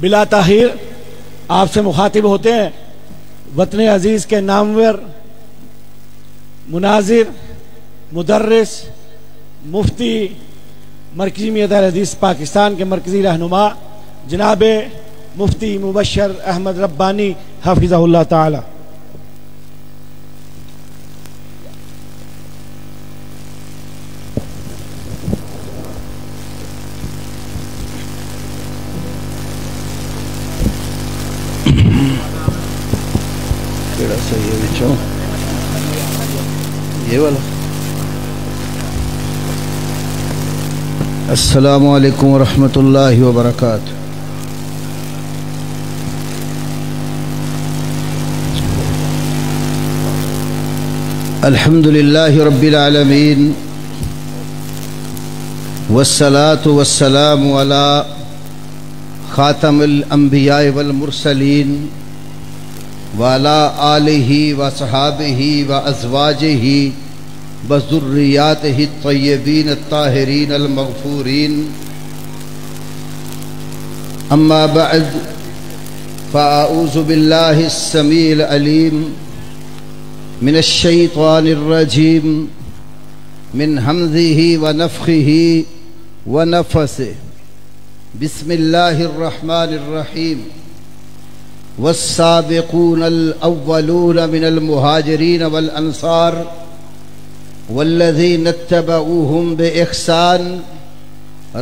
بلا تاخیر آپ سے مخاطب ہوتے ہیں وطن عزیز کے نامور مناظر، مدرس، مفتی، مرکزی جمعیت اہل حدیث پاکستان کے مرکزی رہنما جناب مفتی مبشر احمد ربانی حفظہ اللہ تعالی۔ یہ والا السلام علیکم ورحمۃ اللہ وبرکاتہ۔ الحمد للہ رب العالمین والصلاة والسلام علی خاتم الانبیاء والمرسلین وعلى آلہ وصحابہ وازواجہ وذریاتہ الطیبین الطاہرین المغفورین، اما بعد فاعوذ باللہ السمیع العلیم من الشیطان الرجیم من حمزہ ونفخہ ونفثہ، بسم اللہ الرحمن الرحیم۔ والسابقون الأولون من المهاجرين والأنصار والذين اتبعوهم بإحسان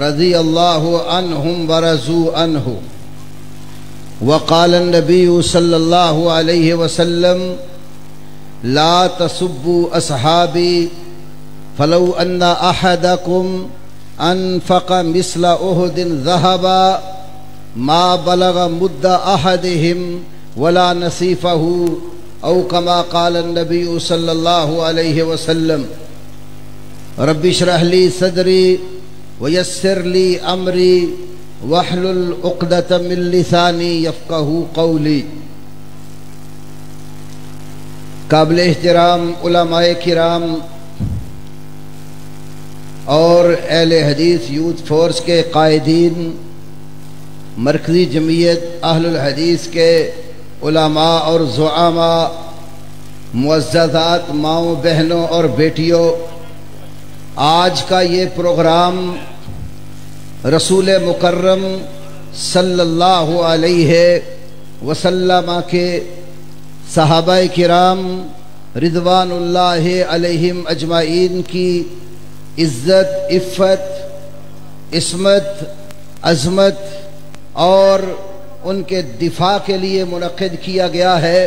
رضي الله عنهم ورضوا عنه، وقال النبي صلى الله عليه وسلم لا تسبوا أصحابي فلو أن أحدكم أنفق مثل أحد ذهبا ما بلغ مد احدهم ولا نصيفه او كما قال النبي صلى الله عليه وسلم۔ رب اشرح لي صدري ويسر لي امري واحلل عقدة من لساني يفقهوا قولي۔ قابل احترام علماء کرام اور اہل حدیث یوتھ فورس کے قائدین، مرکزی جمعیت اہل الحدیث کے علماء اور زعماء، معززات ماؤں، بہنوں اور بیٹیوں، آج کا یہ پروگرام رسول مکرم صلی اللہ علیہ وسلم کے صحابہ کرام رضوان اللہ علیہم اجمعین کی عزت، عفت، عصمت، عظمت اور ان کے دفاع کے لیے منعقد کیا گیا ہے۔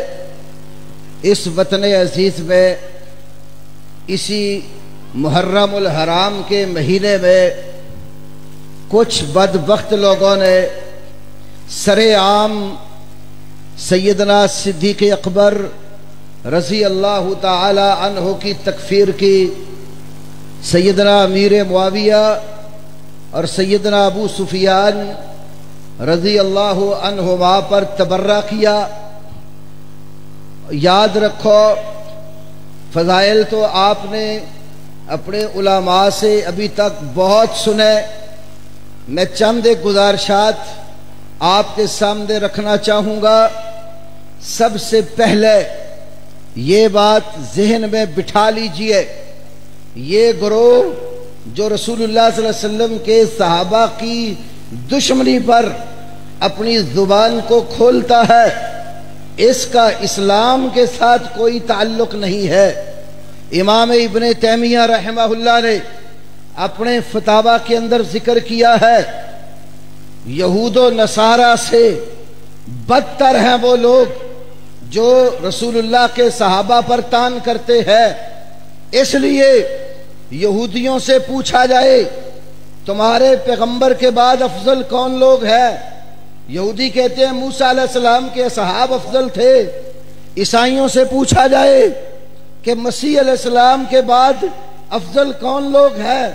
اس وطن عزیز میں اسی محرم الحرام کے مہینے میں کچھ بدبخت لوگوں نے سر عام سیدنا صدیق اکبر رضی اللہ تعالی عنہ کی تکفیر کی، سیدنا امیر معاویہ اور سیدنا ابو سفیان رضی اللہ عنہما پر تبرہ کیا۔ یاد رکھو فضائل تو آپ نے اپنے علماء سے ابھی تک بہت سنے، میں چند ایک گزارشات آپ کے سامنے رکھنا چاہوں گا۔ سب سے پہلے یہ بات ذہن میں بٹھا لیجئے، یہ گروہ جو رسول اللہ صلی اللہ علیہ وسلم کے صحابہ کی دشمنی پر اپنی زبان کو کھولتا ہے، اس کا اسلام کے ساتھ کوئی تعلق نہیں ہے۔ امام ابن تیمیہ رحمہ اللہ نے اپنے فتاوی کے اندر ذکر کیا ہے، یہود و نصارہ سے بدتر ہیں وہ لوگ جو رسول اللہ کے صحابہ پر طعن کرتے ہیں۔ اس لیے یہودیوں سے پوچھا جائے تمہارے پیغمبر کے بعد افضل کون لوگ ہیں؟ یہودی کہتے ہیں موسیٰ علیہ السلام کے اصحاب افضل تھے۔ عیسائیوں سے پوچھا جائے کہ مسیح علیہ السلام کے بعد افضل کون لوگ ہیں؟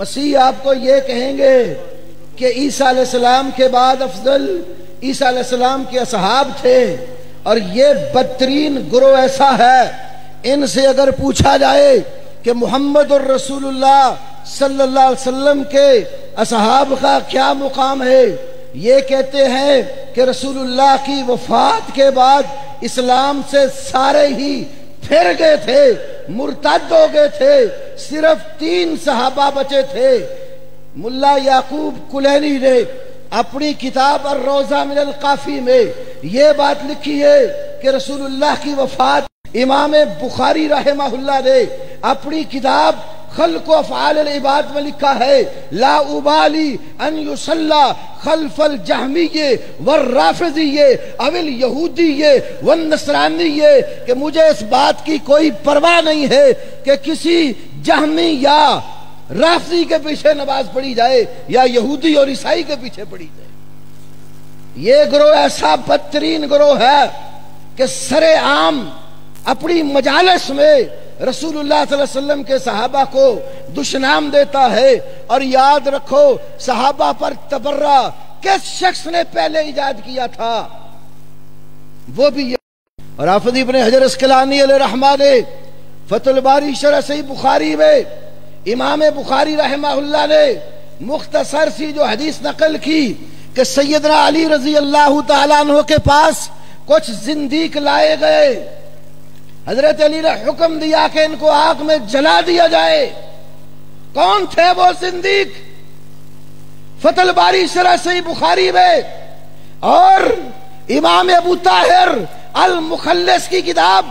مسیح آپ کو یہ کہیں گے کہ عیسیٰ علیہ السلام کے بعد افضل عیسیٰ علیہ السلام کے اصحاب تھے۔ اور یہ بدترین گروہ ایسا ہے، ان سے اگر پوچھا جائے کہ محمد الرسول اللہ صلی اللہ علیہ وسلم کے اصحاب کا کیا مقام ہے، یہ کہتے ہیں کہ رسول اللہ کی وفات کے بعد اسلام سے سارے ہی پھر گئے تھے، مرتد ہو گئے تھے، صرف 3 صحابہ بچے تھے۔ ملا یعقوب کلینی نے اپنی کتاب الروضہ من القافی میں یہ بات لکھی ہے کہ رسول اللہ کی وفات، امام بخاری رحمہ اللہ نے اپنی کتاب خلق و افعال العباد میں لکھا ہے، لا ابالی ان یصلی خلف الجہمیہ والرافضیہ او الیہودیہ والنصرانیہ، کہ مجھے اس بات کی کوئی پرواہ نہیں ہے کہ کسی جہمی یا رافضی کے پیچھے نماز پڑھی جائے یا یہودی اور عیسائی کے پیچھے پڑھی جائے۔ یہ گروہ ایسا بدترین گروہ ہے کہ سر عام اپنی مجالس میں رسول اللہ صلی اللہ علیہ وسلم کے صحابہ کو دشنام دیتا ہے۔ اور یاد رکھو صحابہ پر تبرہ کس شخص نے پہلے ایجاد کیا تھا؟ وہ بھی یہ۔ اور حافظ ابن حجر اسقلانی علیہ رحمہ نے فتح الباری شرح صحیح بخاری میں امام بخاری رحمہ اللہ نے مختصر سی جو حدیث نقل کی کہ سیدنا علی رضی اللہ تعالیٰ عنہ کے پاس کچھ زندیق لائے گئے، حضرت علی نے حکم دیا کہ ان کو آگ میں جلا دیا جائے۔ کون تھے وہ زندیق؟ فتح الباری شرح صحیح بخاری میں اور امام ابو طاہر المخلص کی کتاب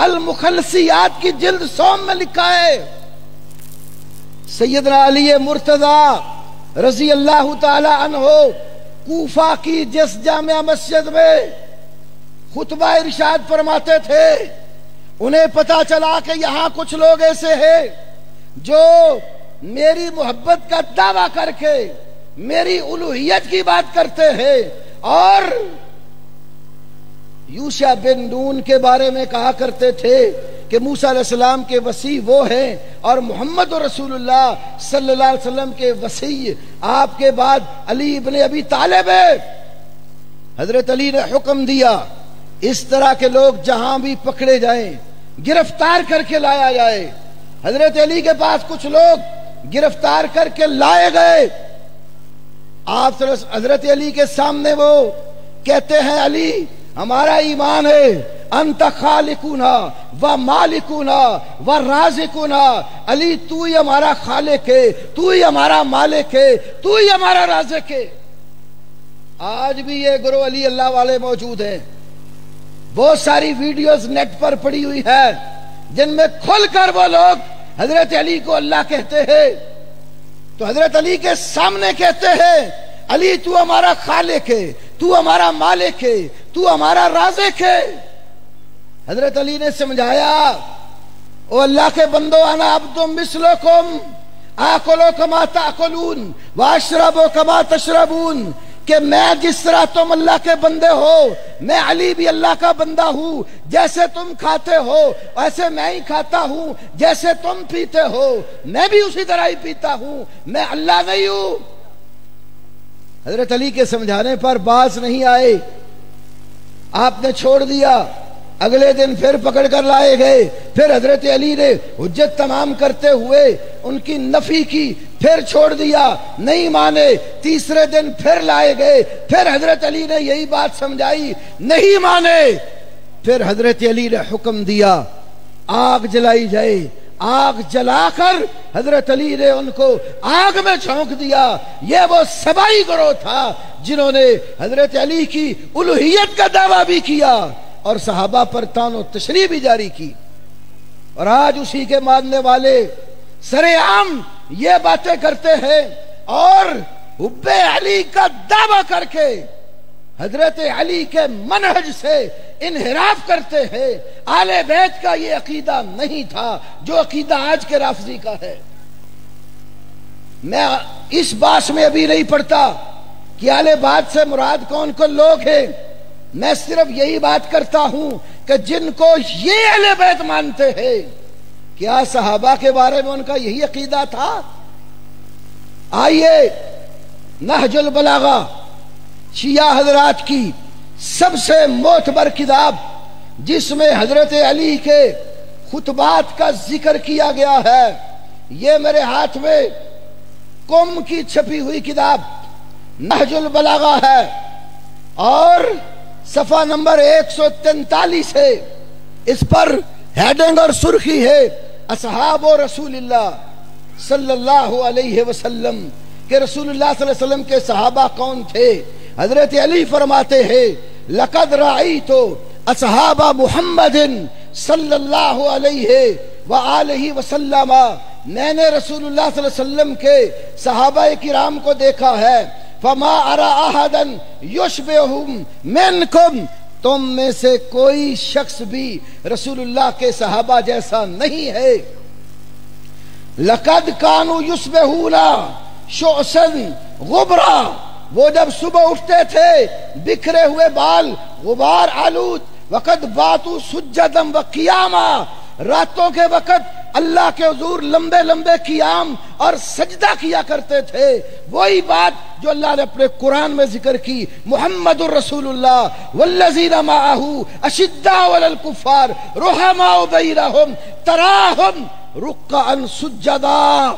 المخلصیات کی جلد 100 میں لکھا ہے، سیدنا علی مرتضی رضی اللہ تعالی عنہ کوفہ کی جس جامع مسجد میں خطبہ ارشاد فرماتے تھے، انہیں پتا چلا کہ یہاں کچھ لوگ ایسے ہیں جو میری محبت کا دعویٰ کر کے میری الوہیت کی بات کرتے ہیں، اور یوشع بن نون کے بارے میں کہا کرتے تھے کہ موسیٰ علیہ السلام کے وصی وہ ہیں اور محمد رسول اللہ صلی اللہ علیہ وسلم کے وصی آپ کے بعد علی ابن ابی طالب ہے۔ حضرت علی نے حکم دیا اس طرح کے لوگ جہاں بھی پکڑے جائیں گرفتار کر کے لایا جائے۔ حضرت علی کے پاس کچھ لوگ گرفتار کر کے لائے گئے، آپ حضرت علی کے سامنے وہ کہتے ہیں، علی ہمارا ایمان ہے انت خالقنا و مالکنا و رازقنا، علی تو ہی ہمارا خالق ہے، تو ہی ہمارا مالک ہے، تو ہی ہمارا رازق ہے۔ آج بھی یہ گروہ علی اللہ والے موجود ہیں، بہت ساری ویڈیوز نیٹ پر پڑی ہوئی ہے جن میں کھل کر وہ لوگ حضرت علی کو اللہ کہتے ہیں، تو حضرت علی کے سامنے کہتے ہیں علی تو ہمارا خالق ہے، تو ہمارا مالک ہے، تو ہمارا رازق ہے۔ حضرت علی نے سمجھایا، او اللہ کے بندو، انا عبد مثلکم آکلو کما تاکلون واشربو کما تشربون، کہ میں جس طرح تم اللہ کے بندے ہو، میں علی بھی اللہ کا بندہ ہوں، جیسے تم کھاتے ہو ایسے میں ہی کھاتا ہوں، جیسے تم پیتے ہو میں بھی اسی طرح ہی پیتا ہوں، میں اللہ نہیں ہوں۔ حضرت علی کے سمجھانے پر باز نہیں آئے، آپ نے چھوڑ دیا۔ اگلے دن پھر پکڑ کر لائے گئے، پھر حضرت علی نے حجت تمام کرتے ہوئے ان کی نفی کی، پھر چھوڑ دیا، نہیں مانے۔ تیسرے دن پھر لائے گئے، پھر حضرت علی نے یہی بات سمجھائی، نہیں مانے۔ پھر حضرت علی نے حکم دیا آگ جلائی جائے، آگ جلا کر حضرت علی نے ان کو آگ میں جھونک دیا۔ یہ وہ سبائی گروہ تھا جنہوں نے حضرت علی کی الوہیت کا دعویٰ بھی کیا اور صحابہ پر طعن و تشریح بھی جاری کی، اور آج اسی کے ماننے والے سر عام یہ باتیں کرتے ہیں اور حب علی کا دعویٰ کر کے حضرت علی کے منہج سے انحراف کرتے ہیں۔ آل بیت کا یہ عقیدہ نہیں تھا جو عقیدہ آج کے رافضی کا ہے۔ میں اس باس میں ابھی نہیں پڑھتا کہ آل بیت سے مراد کون کون لوگ ہیں، میں صرف یہی بات کرتا ہوں کہ جن کو یہ اہل بیت مانتے ہیں، کیا صحابہ کے بارے میں ان کا یہی عقیدہ تھا؟ آئیے نہج البلاغہ شیعہ حضرات کی سب سے معتبر کتاب، جس میں حضرت علی کے خطبات کا ذکر کیا گیا ہے، یہ میرے ہاتھ میں قم کی چھپی ہوئی کتاب نہج البلاغہ ہے اور صفحہ نمبر 143 ہے. اس پر ہیڈنگ اور سرخی ہے اصحاب رسول اللہ صلی اللہ علیہ وسلم کہ رسول اللہ صلی اللہ علیہ وسلم کے صحابہ کون تھے. حضرت علی فرماتے ہیں لقد رأیت اصحاب محمد صلی اللہ علیہ وآلہ وسلم، میں نے رسول اللہ صلی اللہ علیہ وسلم کے صحابہ کرام کو دیکھا ہے. فما ارى احدا يشبههم منكم، تم میں سے کوئی شخص بھی رسول اللہ کے صحابہ جیسا نہیں ہے. لقد كانوا يصبحون شعثا غبرا، وہ جب صبح اٹھتے تھے بکھرے ہوئے بال غبار آلود. وقد باتوا سجدا وقیاما، راتوں کے وقت اللہ کے حضور لمبے لمبے قیام اور سجدہ کیا کرتے تھے. وہی بات جو اللہ نے اپنے قرآن میں ذکر کی، محمد الرسول اللہ والذین معہ اشداء علی الکفار رحماء بینہم تراہم رکعا سجدا.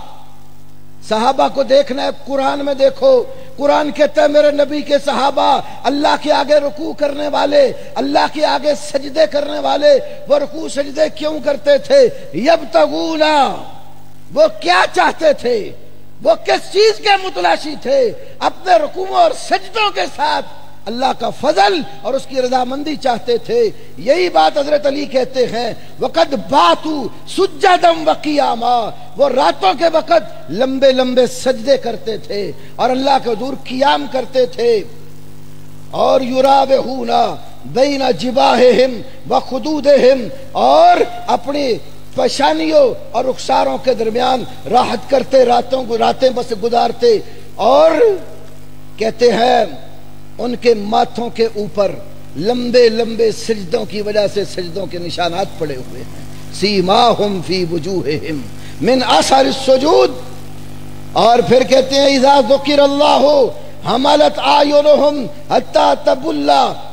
صحابہ کو دیکھنا ہے، قرآن میں دیکھو. قرآن کہتا ہے میرے نبی کے صحابہ اللہ کے آگے رکوع کرنے والے، اللہ کے آگے سجدے کرنے والے. وہ رکوع سجدے کیوں کرتے تھے؟ یبتغون، وہ کیا چاہتے تھے؟ وہ کس چیز کے متلاشی تھے؟ اپنے رکوع اور سجدوں کے ساتھ اللہ کا فضل اور اس کی رضامندی چاہتے تھے. یہی بات حضرت علی کہتے ہیں وقد باتوا سجدا وقیاما، وہ راتوں کے وقت لمبے لمبے سجدے کرتے تھے اور اللہ کے حضور قیام کرتے تھے. اور یراوہون بین جباہہم وخدودہم، اور اپنی پیشانیوں اور رخساروں کے درمیان راحت کرتے، راتیں بس گزارتے. اور کہتے ہیں ان کے ماتھوں کے اوپر لمبے لمبے سجدوں کی وجہ سے سجدوں کے نشانات پڑے ہوئے ہیں. سیماہم فی وجوہہم من اثر السجود. اور پھر کہتے ہیں اذا ذکر اللہ حملت اعینہم حتی تبل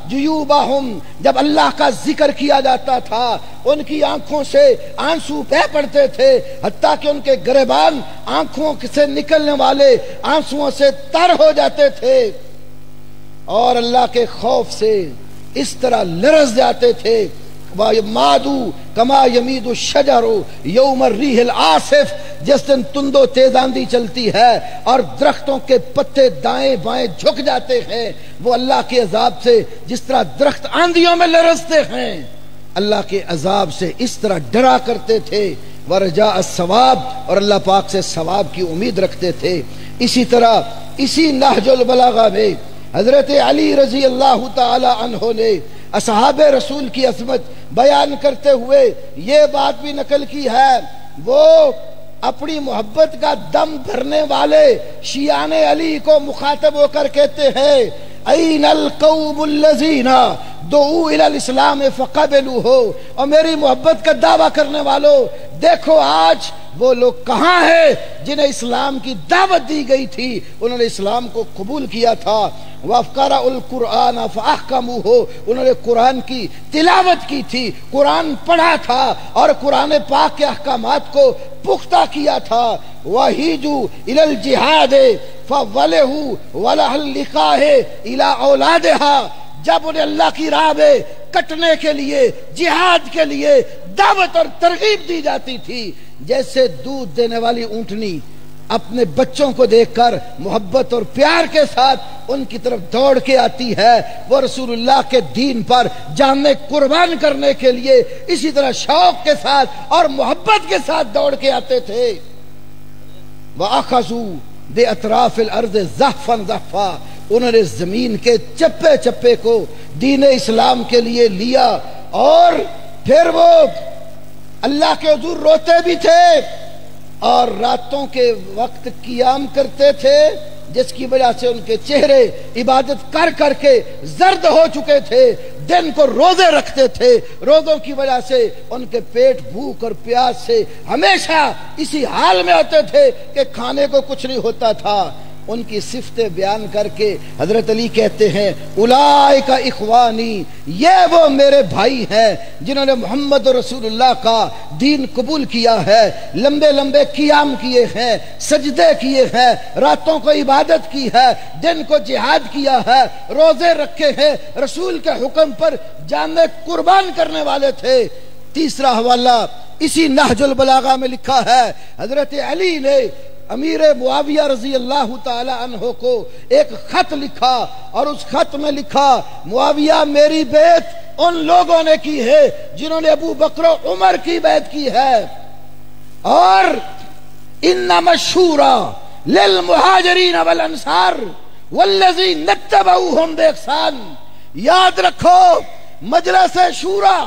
جیوبہم، جب اللہ کا ذکر کیا جاتا تھا ان کی آنکھوں سے آنسو بہ پڑتے تھے، حتیٰ کہ ان کے گریبان آنکھوں سے نکلنے والے آنسوؤں سے تر ہو جاتے تھے اور اللہ کے خوف سے اس طرح لرز جاتے تھے. مادو کما یمید الشجر یوم الریح العاصف، جس دن تند و تیز آندھی چلتی ہے اور درختوں کے پتے دائیں بائیں جھک جاتے ہیں، وہ اللہ کے عذاب سے جس طرح درخت آندھیوں میں لرزتے ہیں، اللہ کے عذاب سے اس طرح ڈرا کرتے تھے. ورجاء الثواب، اور اللہ پاک سے ثواب کی امید رکھتے تھے. اسی طرح اسی نہج البلاغہ میں حضرت علی رضی اللہ تعالی عنہ نے اصحاب رسول کی عظمت بیان کرتے ہوئے یہ بات بھی نقل کی ہے. وہ اپنی محبت کا دم بھرنے والے شیعان علی کو مخاطب ہو کر کہتے ہیں این القوم الذین دعوا الی الاسلام فقبلوه، اور میری محبت کا دعویٰ کرنے والوں دیکھو آج وہ لوگ کہاں ہیں جنہیں اسلام کی دعوت دی گئی تھی، انہوں نے اسلام کو قبول کیا تھا. وَقَرَأُوا الْقُرْآنَ فَأَحْكَمُوهُ، انہوں نے قرآن کی تلاوت کی تھی، قرآن پڑھا تھا اور قرآن پاک کے احکامات کو پختہ کیا تھا. وَهِجُوا إِلَى الْجِهَادِ فَوَلَهُ وَلَهَ اللِّقَاهِ إِلَى أَوْلَادِهَا، جب انہیں اللہ کی راہ میں کٹنے کے لیے، جہاد کے لیے دعوت اور ترغیب دی جاتی تھی، جیسے دودھ دینے والی اونٹنی اپنے بچوں کو دیکھ کر محبت اور پیار کے ساتھ ان کی طرف دوڑ کے آتی ہے، وہ رسول اللہ کے دین پر جانیں قربان کرنے کے لیے اسی طرح شوق کے ساتھ اور محبت کے ساتھ دوڑ کے آتے تھے. وَأَخَذُوا بِأَطْرَافِ الْأَرْضِ زَحْفًا زَحْفًا، انہوں نے زمین کے چپے چپے کو دین اسلام کے لیے لیا. اور پھر وہ اللہ کے حضور روتے بھی تھے اور راتوں کے وقت قیام کرتے تھے، جس کی وجہ سے ان کے چہرے عبادت کر کر کے زرد ہو چکے تھے. دن کو روزے رکھتے تھے، روزوں کی وجہ سے ان کے پیٹ بھوک اور پیاس سے ہمیشہ اسی حال میں ہوتے تھے کہ کھانے کو کچھ نہیں ہوتا تھا. ان کی صفتیں بیان کر کے حضرت علی کہتے ہیں اولئک اخوانی، یہ وہ میرے بھائی ہیں جنہوں نے محمد رسول اللہ کا دین قبول کیا ہے، لمبے لمبے قیام کیے ہیں، سجدے کیے ہیں، راتوں کو عبادت کی ہے، دن کو جہاد کیا ہے، روزے رکھے ہیں، رسول کے حکم پر جانیں قربان کرنے والے تھے۔ تیسرا حوالہ اسی نہج البلاغہ میں لکھا ہے، حضرت علی نے امیر معاویہ رضی اللہ تعالی عنہ کو ایک خط لکھا اور اس خط میں لکھا معاویہ میری بیعت ان لوگوں نے کی ہے جنہوں نے ابو بکر و عمر کی بیعت کی ہے، اور انما الشورى للمہاجرین والانصار والذین اتبعوہم باحسان، یاد رکھو مجلس شورا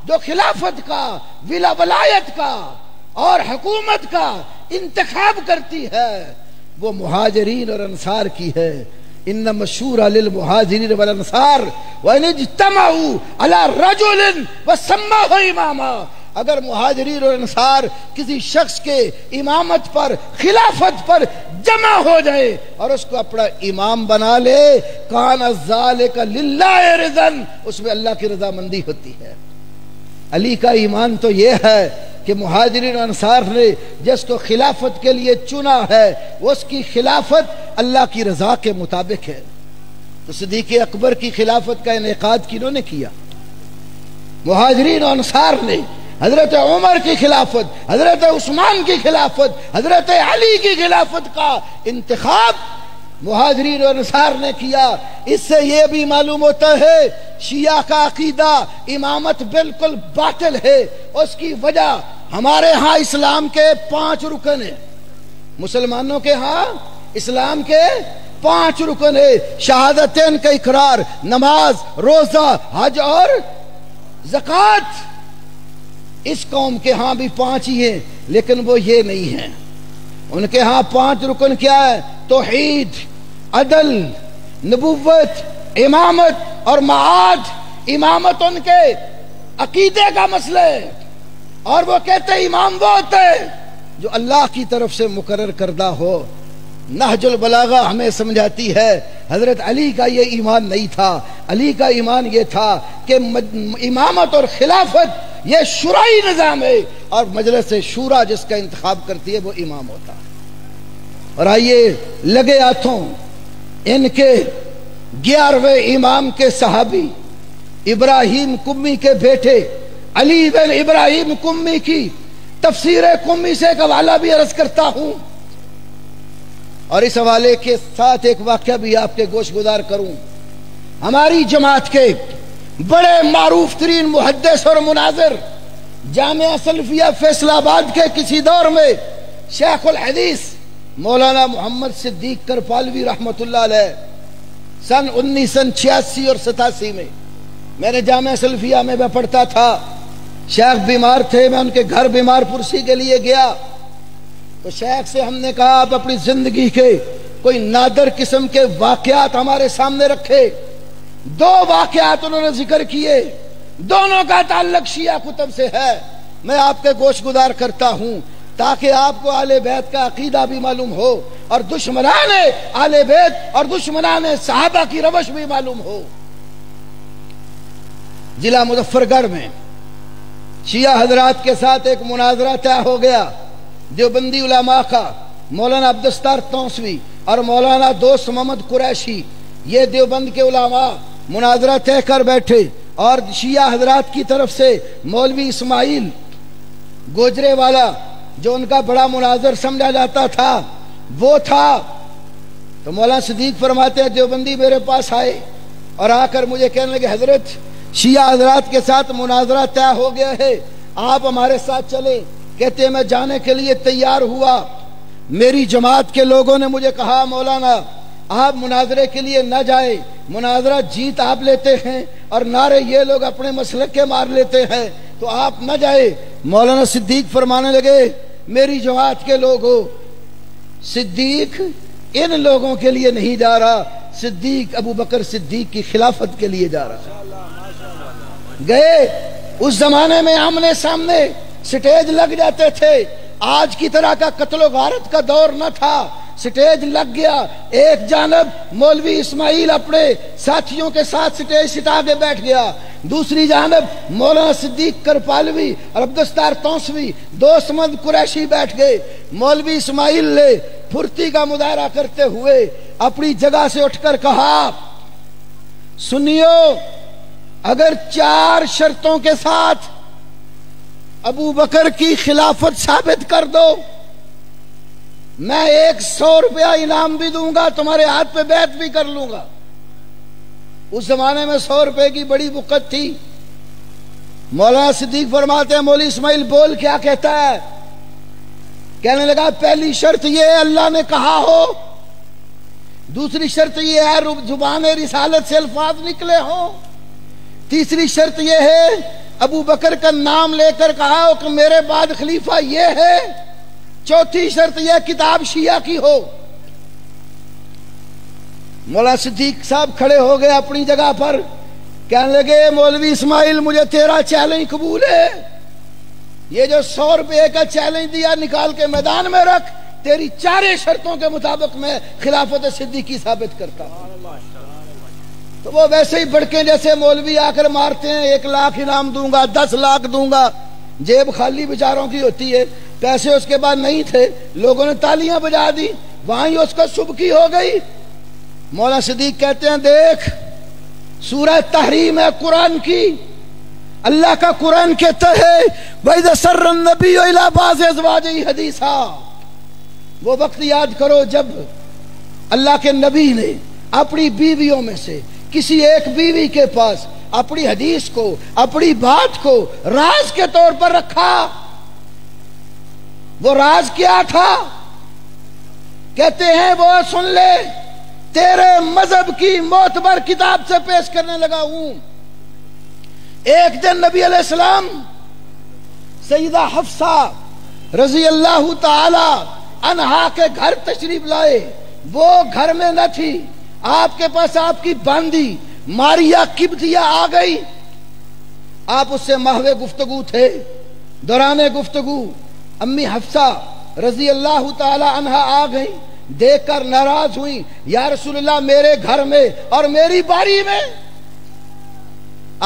جو خلافت کا، ولایت کا اور حکومت کا انتخاب کرتی ہے وہ مہاجرین اور انصار کی ہے۔ انما الشورى للمہاجرین والانصار وان اجتمعوا على رجل وسموه اماما، اگر مہاجرین اور انصار کسی شخص کے امامت پر، خلافت پر جمع ہو جائے اور اس کو اپنا امام بنا لے، کان ذالک للہ رضا، اس میں اللہ کی رضامندی ہوتی ہے۔ علی کا ایمان تو یہ ہے کہ مہاجرین و انصار نے جس کو خلافت کے لیے چنا ہے اس کی خلافت اللہ کی رضا کے مطابق ہے۔ تو صدیق اکبر کی خلافت کا انعقاد کنہوں نے کیا؟ مہاجرین و انصار نے۔ حضرت عمر کی خلافت، حضرت عثمان کی خلافت، حضرت علی کی خلافت کا انتخاب مہاجرین و انصار نے کیا۔ اس سے یہ بھی معلوم ہوتا ہے شیعہ کا عقیدہ امامت بالکل باطل ہے۔ اس کی وجہ ہمارے ہاں اسلام کے 5 رکن ہیں، مسلمانوں کے ہاں اسلام کے 5 رکن ہے، شہادتین کا اقرار، نماز، روزہ، حج اور زکوٰۃ۔ اس قوم کے ہاں بھی 5 ہی ہیں، لیکن وہ یہ نہیں ہیں۔ ان کے ہاں 5 رکن کیا ہے؟ توحید، عدل، نبوت، امامت اور معاد۔ امامت ان کے عقیدے کا مسئلہ ہے، اور وہ کہتے ہیں امام وہ ہوتا ہے جو اللہ کی طرف سے مقرر کردہ ہو۔ نہج البلاغہ ہمیں سمجھاتی ہے حضرت علی کا یہ ایمان نہیں تھا۔ علی کا ایمان یہ تھا کہ امامت اور خلافت یہ شورئی نظام ہے، اور مجلس شورا جس کا انتخاب کرتی ہے وہ امام ہوتا ہے۔ اور آئیے لگے ہاتھوں ان کے 11ویں امام کے صحابی ابراہیم قمی کے بیٹے علی بن ابراہیم قمی کی تفسیر قمی سے ایک حوالہ بھی عرض کرتا ہوں، اور اس حوالے کے ساتھ ایک واقعہ بھی آپ کے گوش گزار کروں۔ ہماری جماعت کے بڑے معروف ترین محدث اور مناظر جامعہ سلفیہ فیصل آباد کے کسی دور میں شیخ الحدیث مولانا محمد صدیق کرپالوی رحمت اللہ علیہ سن 1986 اور 87 میں میرے جامعہ سلفیہ میں پڑھتا تھا۔ شیخ بیمار تھے، میں ان کے گھر بیمار پرسی کے لیے گیا تو شیخ سے ہم نے کہا آپ اپنی زندگی کے کوئی نادر قسم کے واقعات ہمارے سامنے رکھے۔ 2 واقعات انہوں نے ذکر کیے، دونوں کا تعلق شیعہ کتب سے ہے، میں آپ کے گوش گزار کرتا ہوں تاکہ آپ کو اہل بیت کا عقیدہ بھی معلوم ہو اور دشمنان اہل بیت اور دشمنان صحابہ کی روش بھی معلوم ہو۔ ضلع مظفر گڑھ میں شیعہ حضرات کے ساتھ ایک مناظرہ طے ہو گیا۔ دیوبندی علماء کا مولانا عبدالستار توسوی اور مولانا دوست محمد قریشی، یہ دیوبند کے علماء مناظرہ طے کر بیٹھے، اور شیعہ حضرات کی طرف سے مولوی اسماعیل گوجرے والا جو ان کا بڑا مناظر سمجھا جاتا تھا وہ تھا۔ تو مولانا صدیق فرماتے ہیں دیوبندی میرے پاس آئے اور آ کر مجھے کہنے لگے حضرت شیعہ حضرات کے ساتھ مناظرہ طے ہو گیا ہے، آپ ہمارے ساتھ چلیں۔ کہتے ہیں میں جانے کے لیے تیار ہوا، میری جماعت کے لوگوں نے مجھے کہا مولانا آپ مناظرے کے لیے نہ جائیں، مناظرہ جیت آپ لیتے ہیں اور نعرے یہ لوگ اپنے مسلک کے مار لیتے ہیں، تو آپ نہ جائیں۔ مولانا صدیق فرمانے لگے میری جماعت کے لوگوں، صدیق ان لوگوں کے لیے نہیں جا رہا، صدیق ابو بکر صدیق کی خلافت کے لیے جا رہا۔ گئے، اس زمانے میں آمنے سامنے سٹیج لگ جاتے تھے، آج کی طرح کا قتل و غارت کا دور نہ تھا، سٹیج لگ گیا، ایک جانب مولوی اسماعیل اپنے ساتھیوں کے ساتھ سٹیج سٹا کے بیٹھ گیا، دوسری جانب مولانا صدیق کرپالوی اور عبدالستار تونسوی دوست مند قریشی بیٹھ گئے۔ مولوی اسماعیل نے پھرتی کا مظاہرہ کرتے ہوئے اپنی جگہ سے اٹھ کر کہا، سنیو، اگر 4 شرطوں کے ساتھ ابو بکر کی خلافت ثابت کر دو، میں 100 روپیہ انعام بھی دوں گا، تمہارے ہاتھ پہ بیعت بھی کر لوں گا۔ اس زمانے میں 100 روپے کی بڑی بقت تھی۔ مولانا صدیق فرماتے ہیں مولوی اسماعیل بول کیا کہتا ہے؟ کہنے لگا پہلی شرط یہ ہے اللہ نے کہا ہو، دوسری شرط یہ ہے زبان رسالت سے الفاظ نکلے ہوں، تیسری شرط یہ ہے ابو بکر کا نام لے کر کہا ہو کہ میرے بعد خلیفہ یہ ہے، چوتھی شرط یہ کتاب شیعہ کی ہو۔ مولانا صدیق صاحب کھڑے ہو گئے اپنی جگہ پر، کہنے لگے مولوی اسماعیل مجھے تیرا چیلنج قبول ہے، یہ جو 100 روپے کا چیلنج دیا نکال کے میدان میں رکھ، تیری 4 شرطوں کے مطابق میں خلافت صدیقی ثابت کرتا ہوں۔ تو وہ ویسے ہی بڑکیں جیسے مولوی آ کر مارتے ہیں، 1 لاکھ انعام دوں گا، 10 لاکھ دوں گا، جیب خالی بیچاروں کی ہوتی ہے، پیسے اس کے بعد نہیں تھے، لوگوں نے تالیاں بجا دی، وہاں ہی اس کا سبکی ہو گئی۔ مولانا صدیق کہتے ہیں دیکھ سورہ تحریم ہے قرآن کی، اللہ کا قرآن کہتا ہے وَإِذَا سَرَّ النَّبِيُّ إِلَىٰ بَعْضِ أَزْوَاجِهِ حَدِيثًا، وہ وقت یاد کرو جب اللہ کے نبی نے اپنی بیویوں میں سے کسی ایک بیوی کے پاس اپنی حدیث کو، اپنی بات کو راز کے طور پر رکھا۔ وہ راز کیا تھا؟ کہتے ہیں وہ سن لے، تیرے مذہب کی معتبر کتاب سے پیش کرنے لگا ہوں۔ ایک دن نبی علیہ السلام سیدہ حفصہ رضی اللہ تعالی عنہا کے گھر تشریف لائے، وہ گھر میں نہ تھی، آپ کے پاس آپ کی باندی ماریا قبطیہ آ گئی، آپ اس سے محو گفتگو تھے۔ دوران گفتگو امی حفصہ رضی اللہ تعالی عنہا آ گئی، دیکھ کر ناراض ہوئی، یا رسول اللہ میرے گھر میں اور میری باری میں۔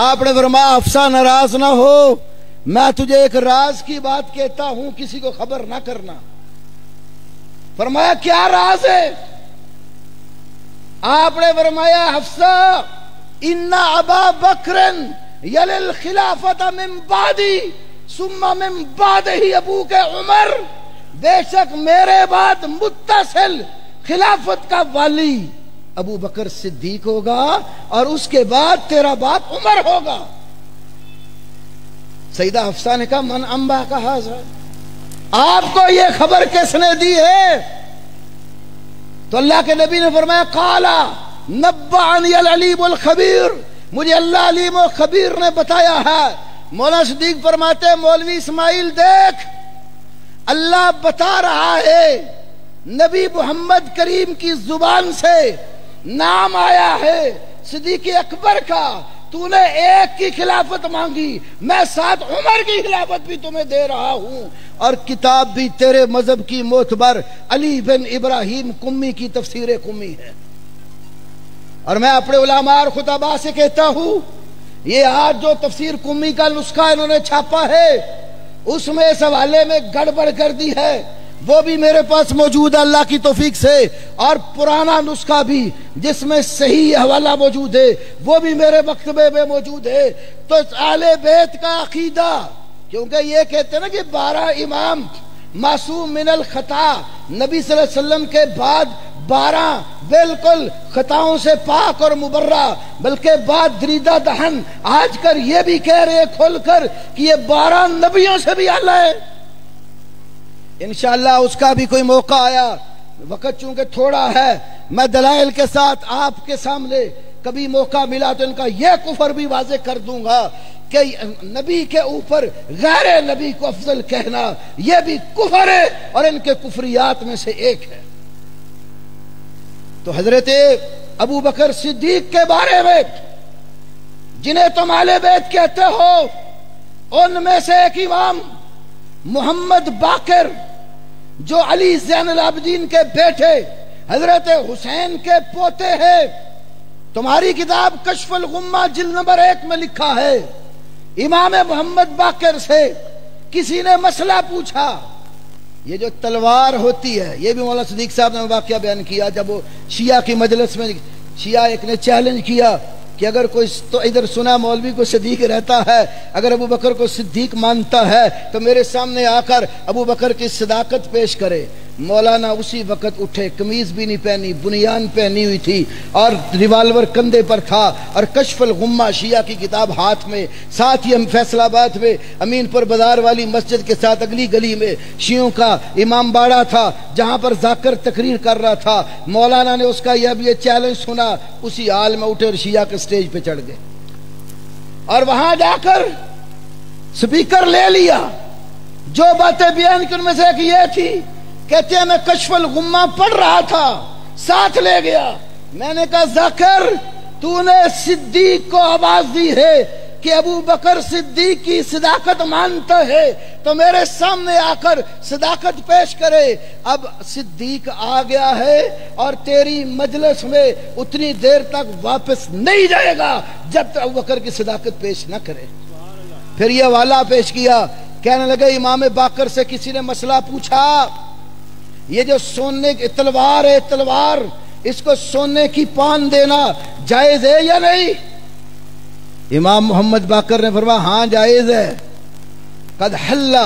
آپ نے فرمایا حفصہ ناراض نہ ہو، میں تجھے ایک راز کی بات کہتا ہوں، کسی کو خبر نہ کرنا۔ فرمایا کیا راز ہے؟ آپ نے فرمایا حفصہ ان ابا بکر یلی الخلافت من بعدی ثم من بعدہ ابوک عمر، بے شک میرے بعد متصل خلافت کا والی ابو بکر صدیق ہوگا اور اس کے بعد تیرا باپ عمر ہوگا۔ سیدہ حفصہ نے کہا من انبا کا حاضر، آپ کو یہ خبر کس نے دی ہے؟ تو اللہ کے نبی نے فرمایا قالا نبعنی العلیم الخبیر، مجھے اللہ علیم و خبیر نے بتایا ہے۔ مولانا صدیق فرماتے مولوی اسماعیل دیکھ، اللہ بتا رہا ہے، نبی محمد کریم کی زبان سے نام آیا ہے صدیق اکبر کا، تو نے ایک کی خلافت مانگی، میں 7 عمر کی خلافت بھی تمہیں دے رہا ہوں، اور کتاب بھی تیرے مذہب کی معتبر علی بن ابراہیم قمی کی تفسیر قمی ہے۔ اور میں اپنے علماء اور خطباء سے کہتا ہوں، یہ آج جو تفسیر قمی کا نسخہ انہوں نے چھاپا ہے، اس میں اس حوالے میں گڑبڑ کر دی ہے، وہ بھی میرے پاس موجود ہے اللہ کی توفیق سے، اور پرانا نسخہ بھی جس میں صحیح حوالہ موجود ہے وہ بھی میرے مکتبے میں موجود ہے۔ تو اہل بیت کا عقیدہ، کیونکہ یہ کہتے ہیں نا کہ 12 امام معصوم من الخطا، نبی صلی اللہ علیہ وسلم کے بعد 12 بالکل خطاؤں سے پاک اور مبرہ، بلکہ بعد دریدہ دہن آج کر یہ بھی کہہ رہے کھول کر کہ یہ 12 نبیوں سے بھی اعلیٰ ہے۔ انشاءاللہ اس کا بھی کوئی موقع آیا، وقت چونکہ تھوڑا ہے، میں دلائل کے ساتھ آپ کے سامنے کبھی موقع ملا تو ان کا یہ کفر بھی واضح کر دوں گا کہ نبی کے اوپر غیر نبی کو افضل کہنا یہ بھی کفر ہے، اور ان کے کفریات میں سے ایک ہے۔ تو حضرت ابو بکر صدیق کے بارے میں جنہیں تم اہل بیت کہتے ہو، ان میں سے ایک امام محمد باقر جو علی زین العابدین کے بیٹے حضرت حسین کے پوتے ہیں. تمہاری کتاب کشف الغمہ جلد نمبر 1 میں لکھا ہے امام محمد باقر سے کسی نے مسئلہ پوچھا. یہ جو تلوار ہوتی ہے یہ بھی مولانا صدیق صاحب نے واقعہ بیان کیا. جب وہ شیعہ کی مجلس میں شیعہ ایک نے چیلنج کیا کہ اگر کوئی تو ادھر سنا مولوی کو صدیق رہتا ہے, اگر ابو بکر کو صدیق مانتا ہے تو میرے سامنے آ کر ابو بکر کی صداقت پیش کرے. مولانا اسی وقت اٹھے, قمیض بھی نہیں پہنی, بنیان پہنی ہوئی تھی اور ریوالور کندھے پر تھا اور کشف الغمہ شیعہ کی کتاب ہاتھ میں, ساتھ ہی ہم فیصل آباد میں امین پور بازار والی مسجد کے ساتھ اگلی گلی میں شیعوں کا امام باڑہ تھا جہاں پر ذاکر تقریر کر رہا تھا. مولانا نے اس کا یہ چیلنج سنا, اسی حال میں اٹھے اور شیعہ کے سٹیج پہ چڑھ گئے اور وہاں جا کر سپیکر لے لیا. جو باتیں بیان کی ان میں سے ایک یہ تھی, کہتے ہیں میں کشف الغمہ پڑھ رہا تھا, ساتھ لے گیا. میں نے کہا ذاکر تو نے صدیق کو آواز دی ہے کہ ابو بکر صدیق کی صداقت مانتا ہے تو میرے سامنے آ کر صداقت پیش کرے. اب صدیق آ گیا ہے اور تیری مجلس میں اتنی دیر تک واپس نہیں جائے گا جب تک ابو بکر کی صداقت پیش نہ کرے. پھر یہ والا پیش کیا, کہنے لگے امام باقر سے کسی نے مسئلہ پوچھا, یہ جو سونے کی تلوار ہے, تلوار اس کو سونے کی پان دینا جائز ہے یا نہیں؟ امام محمد باقر نے فرمایا ہاں جائز ہے. قد حل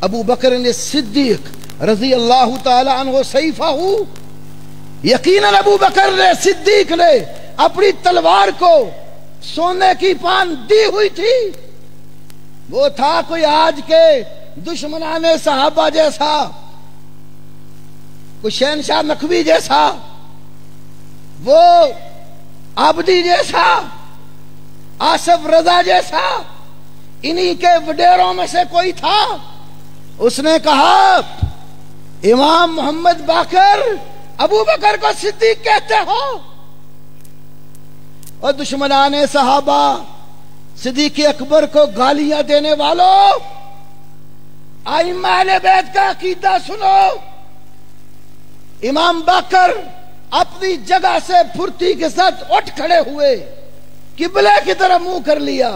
ابو بکر صدیق رضی اللہ تعالی عنہ سیفہ, یقیناً ابو بکر نے صدیق نے اپنی تلوار کو سونے کی پان دی ہوئی تھی. وہ تھا کوئی آج کے دشمنان صحابہ جیسا, کوئی شہنشاہ نقوی جیسا, وہ عابدی جیسا, آصف رضا جیسا, انہی کے وڈیروں میں سے کوئی تھا. اس نے کہا امام محمد باقر ابو بکر کو صدیق کہتے ہو, اور دشمنان صحابہ صدیق اکبر کو گالیاں دینے والوں, ائمہ اہل بیت کا عقیدہ سنو. امام باقر اپنی جگہ سے پھرتی کے ساتھ اٹھ کھڑے ہوئے, قبلے کی طرف منہ کر لیا,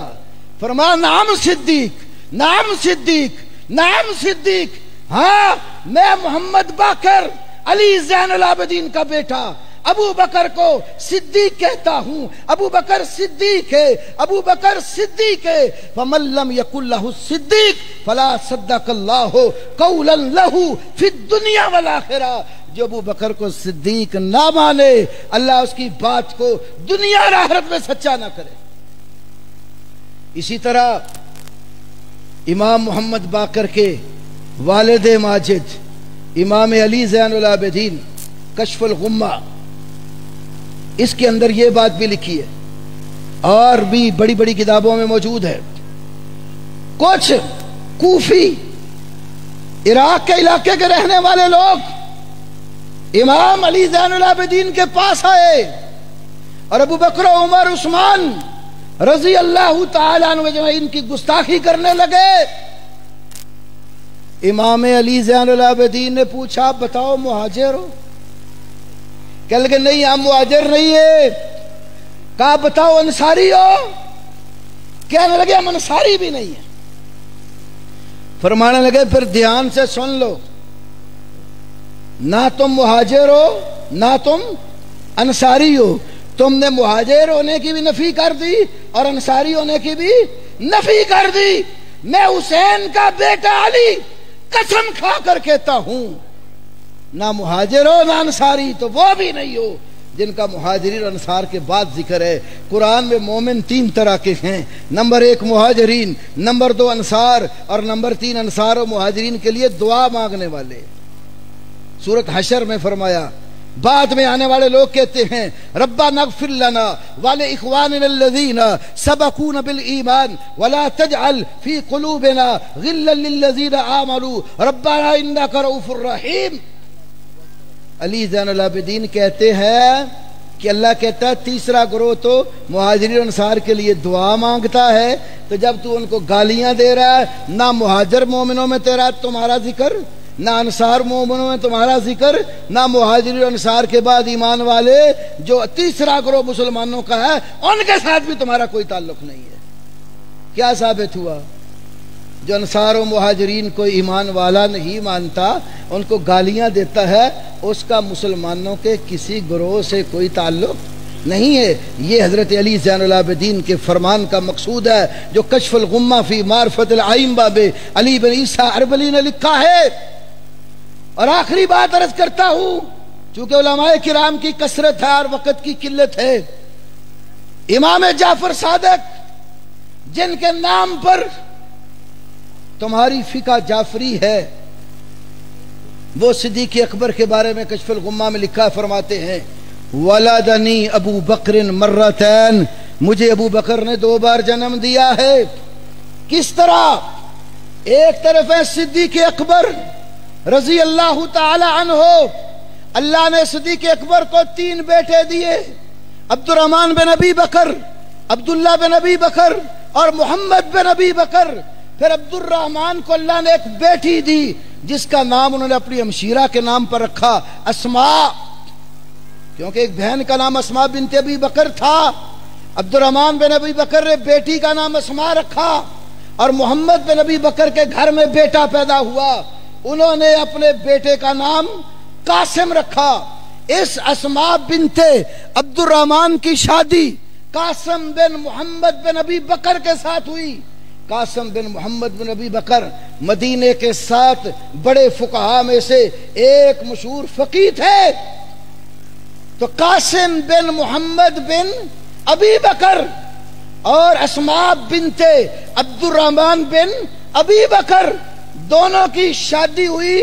فرمایا نعم صدیق, نعم صدیق, نعم صدیق. ہاں میں محمد باقر علی زین العابدین کا بیٹا ابو بکر کو صدیق کہتا ہوں. ابو بکر صدیق ہے, ابو بکر صدیق ہے. فمن لم یقل لہ صدیق فلا صدق اللہ قولا لہ فی الدنیا والآخرہ. جو ابو بکر کو صدیق نہ مانے اللہ اس کی بات کو دنیا اور آخرت میں سچا نہ کرے. اسی طرح امام محمد باقر کے والد ماجد امام علی زین العابدین کشف الغمہ, اس کے اندر یہ بات بھی لکھی ہے اور بھی بڑی بڑی کتابوں میں موجود ہے. کچھ کوفی عراق کے علاقے کے رہنے والے لوگ امام علی زین العابدین کے پاس آئے اور ابو بکر عمر عثمان رضی اللہ تعالیٰ عنہ ان کی گستاخی کرنے لگے. امام علی زین العابدین نے پوچھا بتاؤ مہاجر ہو؟ کہنے لگے نہیں ہم مہاجر نہیں ہے. کہا بتاؤ انصاری ہو؟ کہنے لگے ہم انصاری بھی نہیں ہیں. فرمانے لگے پھر دھیان سے سن لو, نہ تم مہاجر ہو نہ تم انصاری ہو. تم نے مہاجر ہونے کی بھی نفی کر دی اور انصاری ہونے کی بھی نفی کر دی. میں حسین کا بیٹا علی قسم کھا کر کہتا ہوں نہ مہاجر ہو نہ انصاری, تو وہ بھی نہیں ہو جن کا مہاجرین اور انصار کے بعد ذکر ہے. قرآن میں مومن 3 طرح کے ہیں, نمبر 1 مہاجرین, نمبر 2 انصار, اور نمبر 3 انصار و مہاجرین کے لیے دعا مانگنے والے. سورۃ حشر میں فرمایا بعد میں آنے والے لوگ کہتے ہیں ربنا اغفر لنا ولاخواننا الذین سبقونا بالایمان ولا تجعل فی قلوبنا غلا للذین آمنوا ربنا انک رؤوف رحیم. علی زین العابدین کہتے ہیں کہ اللہ کہتا ہے تیسرا گروہ تو مہاجرین انصار کے لیے دعا مانگتا ہے, تو جب تو ان کو گالیاں دے رہا ہے, نہ مہاجر مومنوں میں تیرا تمہارا ذکر نہ انصار مومنوں میں تمہارا ذکر، نہ مہاجرین اور انصار کے بعد ایمان والے جو تیسرا گروہ مسلمانوں کا ہے ان کے ساتھ بھی تمہارا کوئی تعلق نہیں ہے۔ کیا ثابت ہوا؟ جو انصار و مہاجرین کو ایمان والا نہیں مانتا، ان کو گالیاں دیتا ہے، اس کا مسلمانوں کے کسی گروہ سے کوئی تعلق نہیں ہے۔ یہ حضرت علی زین العابدین کے فرمان کا مقصود ہے جو کشف الغمہ فی معرفت الائمہ بے علی بن عیسیٰ اربلی نے لکھا ہے۔ اور آخری بات عرض کرتا ہوں، چونکہ علماء کرام کی کثرت ہے اور وقت کی قلت ہے، امام جعفر صادق جن کے نام پر تمہاری فقہ جعفری ہے، وہ صدیق اکبر کے بارے میں کشف الغمہ میں لکھا فرماتے ہیں ولدنی ابو بکر مرتین، مجھے ابو بکر نے 2 بار جنم دیا ہے۔ کس طرح؟ ایک طرف ہے صدیق اکبر رضی اللہ تعالی عنہ، اللہ نے صدیق اکبر کو 3 بیٹے دیے، عبد الرحمن بن ابی بکر، عبداللہ بن ابی بکر اور محمد بن ابی بکر۔ پھر عبد الرحمن کو اللہ نے ایک بیٹی دی جس کا نام انہوں نے اپنی ہمشیرہ کے نام پر رکھا اسماء، کیونکہ ایک بہن کا نام اسماء بنت ابی بکر تھا۔ عبد الرحمن بن ابی بکر نے بیٹی کا نام اسماء رکھا، اور محمد بن ابی بکر کے گھر میں بیٹا پیدا ہوا، انہوں نے اپنے بیٹے کا نام قاسم رکھا۔ اس اسماء بنت عبد الرحمن کی شادی قاسم بن محمد بن ابی بکر کے ساتھ ہوئی۔ قاسم بن محمد بن ابی بکر مدینے کے 7 بڑے فقہاء میں سے ایک مشہور فقیہ تھے۔ تو قاسم بن محمد بن ابی بکر اور اسماء بنت عبد الرحمن بن ابی بکر دونوں کی شادی ہوئی،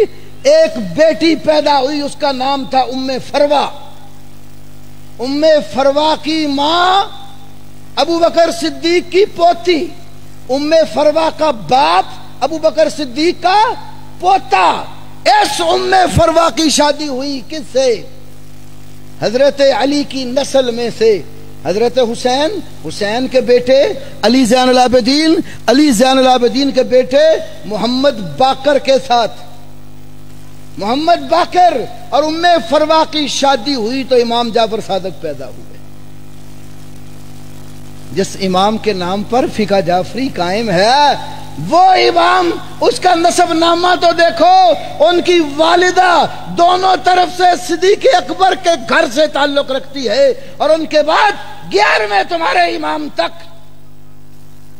ایک بیٹی پیدا ہوئی، اس کا نام تھا ام فروا۔ ام فروا کی ماں ابو بکر صدیق کی پوتی، ام فروا کا باپ ابو بکر صدیق کا پوتا۔ اس ام فروا کی شادی ہوئی کس سے؟ حضرت علی کی نسل میں سے حضرت حسین، حسین کے بیٹے علی زین العابدین، علی زین العابدین کے بیٹے محمد باقر کے ساتھ، محمد باقر اور ام فروا کی شادی ہوئی تو امام جعفر صادق پیدا ہوئے۔ جس امام کے نام پر فقہ جعفری قائم ہے وہ امام، اس کا نسب نامہ تو دیکھو، ان کی والدہ دونوں طرف سے صدیق اکبر کے گھر سے تعلق رکھتی ہے، اور ان کے بعد 11ویں تمہارے امام تک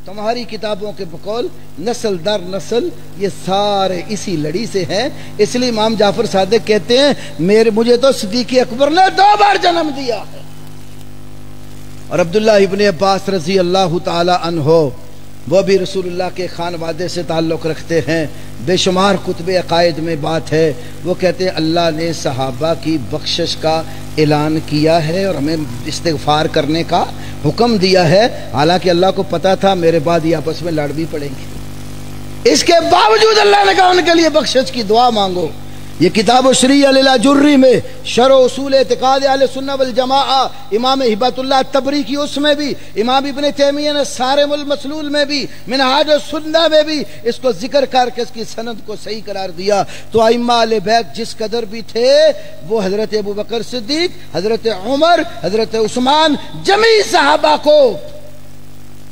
تمہاری کتابوں کے بقول نسل در نسل یہ سارے اسی لڑی سے ہیں۔ اس لیے امام جعفر صادق کہتے ہیں مجھے تو صدیق اکبر نے 2 بار جنم دیا ہے۔ اور عبداللہ ابن عباس رضی اللہ تعالی عنہ وہ بھی رسول اللہ کے خانوادے سے تعلق رکھتے ہیں، بے شمار کتب عقائد میں بات ہے، وہ کہتے ہیں اللہ نے صحابہ کی بخشش کا اعلان کیا ہے اور ہمیں استغفار کرنے کا حکم دیا ہے، حالانکہ اللہ کو پتا تھا میرے بعد یہ آپس میں لڑ بھی پڑیں گے، اس کے باوجود اللہ نے کہا ان کے لیے بخشش کی دعا مانگو۔ یہ کتاب شریعہ للاجری میں شرح اصول اعتقاد اہل سنہ والجماعہ امام ہبۃ اللہ تبری کی اس میں بھی، امام ابن تیمیہ نے صارم المسلول میں بھی، منہاج السنہ میں بھی اس کو ذکر کر کے اس کی سند کو صحیح قرار دیا۔ تو ائمہ اہل بیت جس قدر بھی تھے وہ حضرت ابو بکر صدیق، حضرت عمر، حضرت عثمان، جمیع صحابہ کو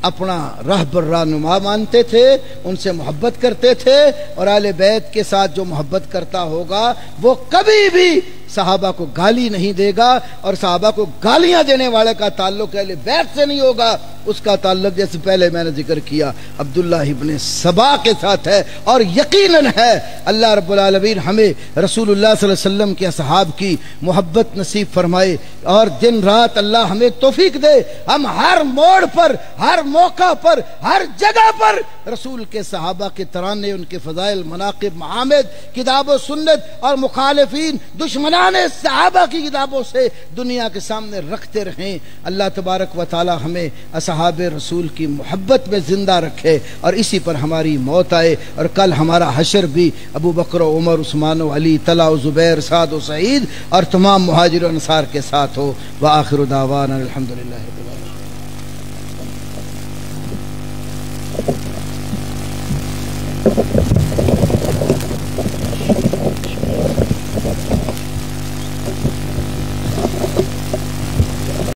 اپنا رہبر رہنما مانتے تھے، ان سے محبت کرتے تھے، اور اہل بیت کے ساتھ جو محبت کرتا ہوگا وہ کبھی بھی صحابہ کو گالی نہیں دے گا، اور صحابہ کو گالیاں دینے والے کا تعلق اہل بیت سے نہیں ہوگا، اس کا تعلق جیسے پہلے میں نے ذکر کیا عبداللہ ابن سبا کے ساتھ ہے۔ اور یقیناً ہے اللہ رب العالمین ہمیں رسول اللہ صلی اللہ علیہ وسلم کے اصحاب کی محبت نصیب فرمائے، اور دن رات اللہ ہمیں توفیق دے ہم ہر موڑ پر، ہر موقع پر، ہر جگہ پر رسول کے صحابہ کے ترانے، ان کے فضائل، مناقب، معامد، کتاب و سنت اور مخالفین دشمنان صحابہ کی کتابوں سے دنیا کے سامنے رکھتے رہیں۔ اللہ تبارک و تعالی ہمیں اصحاب رسول کی محبت میں زندہ رکھے اور اسی پر ہماری موت آئے، اور کل ہمارا حشر بھی ابو بکر و عمر، عثمان و علی، طلحہ و زبیر، سعد و سعید اور تمام مہاجر و انصار کے ساتھ ہو۔ وآخر دعوانا الحمدللہ۔